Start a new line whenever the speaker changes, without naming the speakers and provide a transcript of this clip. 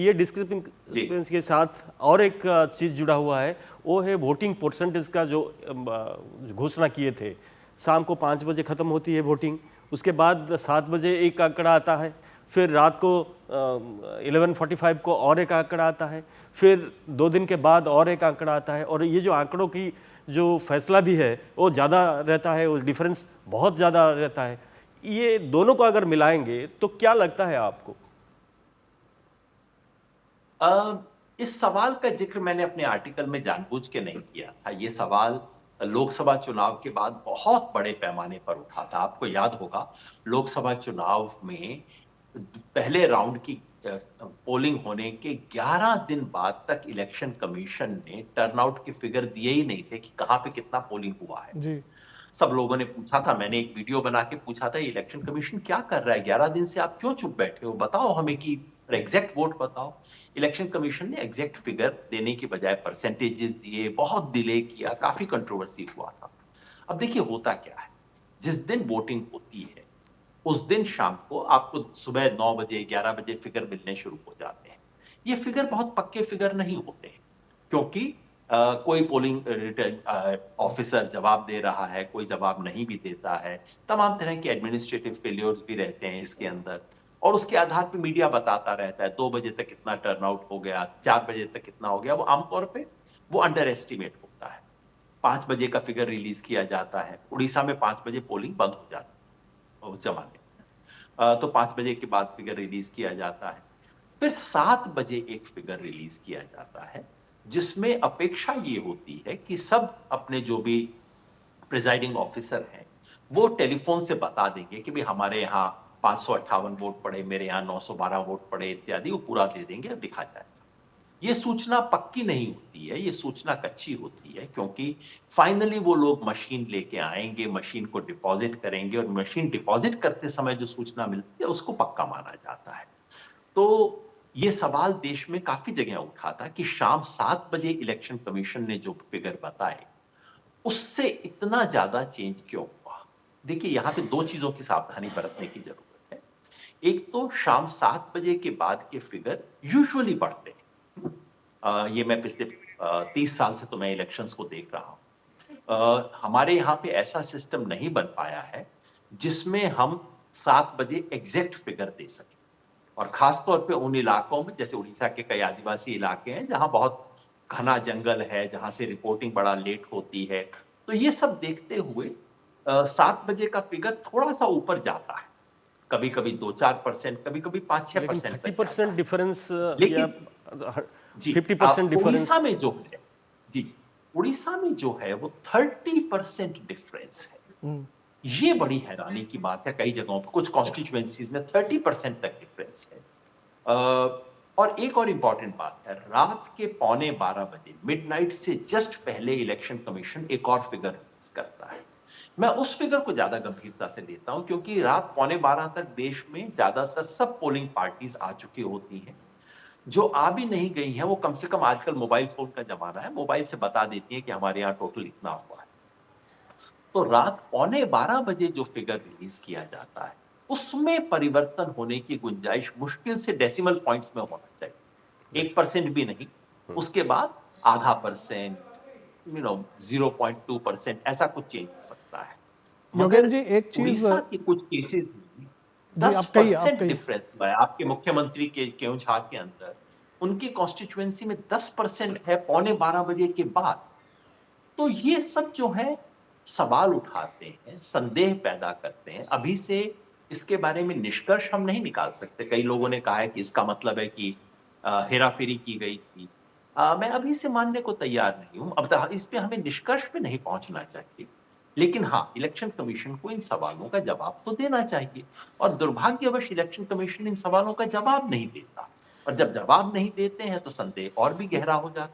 ये डिस्क्रिपेंसी के साथ और एक चीज़ जुड़ा हुआ है, वो है वोटिंग परसेंटेज का जो घोषणा किए थे। शाम को 5 बजे ख़त्म होती है वोटिंग, उसके बाद 7 बजे एक आंकड़ा आता है, फिर रात को 11:45 को और एक आंकड़ा आता है, फिर 2 दिन के बाद और एक आंकड़ा आता है। और ये जो आंकड़ों की जो फैसला भी है वो ज़्यादा रहता है, वो डिफरेंस बहुत ज़्यादा रहता है। ये दोनों को अगर मिलाएंगे तो क्या लगता है आपको?
इस सवाल का जिक्र मैंने अपने आर्टिकल में जानबूझ के नहीं किया था। ये सवाल लोकसभा चुनाव के बाद बहुत बड़े पैमाने पर उठा था। आपको याद होगा, लोकसभा चुनाव में पहले राउंड की पोलिंग होने के 11 दिन बाद तक इलेक्शन कमीशन ने टर्नआउट के फिगर दिए ही नहीं थे कि कहां पे कितना पोलिंग हुआ है।
जी।
सब लोगों ने पूछा था, मैंने एक वीडियो बना के पूछा था, इलेक्शन कमीशन क्या कर रहा है, 11 दिन से आप क्यों चुप बैठे हो, बताओ हमें कि एग्जैक्ट वोट बताओ। इलेक्शन कमीशन ने एग्जैक्ट फिगर देने की बजाय परसेंटेजेस दिए, बहुत डिले किया, काफी कंट्रोवर्सी हुआ था। अब देखिए होता क्या है, जिस दिन वोटिंग होती है उस दिन शाम को आपको सुबह 9 बजे 11 बजे फिगर मिलने शुरू हो जाते हैं। ये फिगर बहुत पक्के फिगर नहीं होते हैं, क्योंकि कोई पोलिंग ऑफिसर जवाब दे रहा है, कोई जवाब नहीं भी देता है, तमाम तरह के एडमिनिस्ट्रेटिव फेल्योर्स भी रहते हैं इसके अंदर, और उसके आधार पे मीडिया बताता रहता है 2 बजे तक कितना टर्नआउट हो गया, 4 बजे तक कितना हो गया। वो आमतौर पे वो अंडर एस्टिमेट होता है। 5 बजे का फिगर रिलीज किया जाता है। उड़ीसा में 5 बजे पोलिंग बंद हो जाती है उस जमाने में। तो 5 बजे के बाद फिगर रिलीज किया जाता है। फिर 7 बजे एक फिगर रिलीज किया जाता है, जिसमें अपेक्षा ये होती है कि सब अपने जो भी प्रिजाइडिंग ऑफिसर हैं वो टेलीफोन से बता देंगे कि भाई हमारे यहाँ 558 वोट पड़े, मेरे यहाँ 912 वोट पड़े इत्यादि, वो पूरा दे देंगे और दिखा जाएगा। ये सूचना पक्की नहीं होती है, ये सूचना कच्ची होती है, क्योंकि फाइनली वो लोग मशीन लेके आएंगे, मशीन को डिपॉजिट करेंगे, और मशीन डिपॉजिट करते समय जो सूचना मिलती है उसको पक्का माना जाता है। तो ये सवाल देश में काफी जगह उठा था कि शाम 7 बजे इलेक्शन कमीशन ने जो फिगर बताए उससे इतना ज्यादा चेंज क्यों हुआ। देखिए यहां पे 2 चीजों की सावधानी बरतने की जरूरत है। एक तो शाम 7 बजे के बाद के फिगर यूजुअली बढ़ते हैं। ये मैं पिछले 30 साल से तो मैं इलेक्शंस को देख रहा हूं। हमारे यहाँ पे ऐसा सिस्टम नहीं बन पाया है जिसमें हम 7 बजे एग्जैक्ट फिगर दे सकें, और खासतौर पे उन इलाकों में, जैसे उड़ीसा के कई आदिवासी इलाके हैं जहां बहुत घना जंगल है, जहां से रिपोर्टिंग बड़ा लेट होती है। तो ये सब देखते हुए 7 बजे का फिगर थोड़ा सा ऊपर जाता है, कभी कभी 2-4%, कभी कभी 5-6%
लेकिन
तक जाता
30%
है।
डिफरेंस या
लेकिन जी,
50% डिफरेंस?
उड़ीसा में जो है, जी, उड़ीसा में जो है वो 30% डिफरेंस है। ये बड़ी हैरानी की बात है। कई जगहों पर, कुछ कॉन्स्टिट्यूएंसीज में 30% तक डिफरेंस है। और एक और इंपॉर्टेंट बात है, रात के 11:15 बजे, मिडनाइट से जस्ट पहले इलेक्शन कमीशन एक और फिगर रिलीज करता है। मैं उस फिगर को ज्यादा गंभीरता से लेता हूं, क्योंकि रात 11:15 तक देश में ज्यादातर सब पोलिंग पार्टीज आ चुकी होती हैं। जो आ भी नहीं गई हैं वो कम से कम, आजकल मोबाइल फोन का जमाना है, मोबाइल से बता देती हैं कि हमारे यहाँ टोटल इतना हुआ है। तो रात 11:15 बजे जो फिगर रिलीज किया जाता है उसमें परिवर्तन होने की गुंजाइश मुश्किल से डेसिमल पॉइंट्स में होना चाहिए, 1% भी नहीं। उसके बाद आधा परसेंट, 0.2%, ऐसा कुछ चेंज हो सकता है।
योगेन
मगर
जी, एक चीज।
उड़ीसा के कुछ केसेस में
जी, आप कहिए, आप
10%
कहिए।
डिफरेंस हुआ है। आपके मुख्यमंत्री के केउझार के अंदर उनकी कॉन्स्टिट्यूएंसी में 10% है 11:15 बजे के बाद। तो ये सब जो है सवाल उठाते हैं, संदेह पैदा करते हैं। अभी से इसके बारे में निष्कर्ष हम नहीं निकाल सकते। कई लोगों ने कहा है कि इसका मतलब है कि हेराफेरी की गई थी। मैं अभी से मानने को तैयार नहीं हूं। अब इस पे हमें निष्कर्ष पे नहीं पहुंचना चाहिए, लेकिन हाँ, इलेक्शन कमीशन को इन सवालों का जवाब तो देना चाहिए, और दुर्भाग्यवश इलेक्शन कमीशन इन सवालों का जवाब नहीं देता। और जब जवाब नहीं देते हैं तो संदेह और भी गहरा हो जाता है।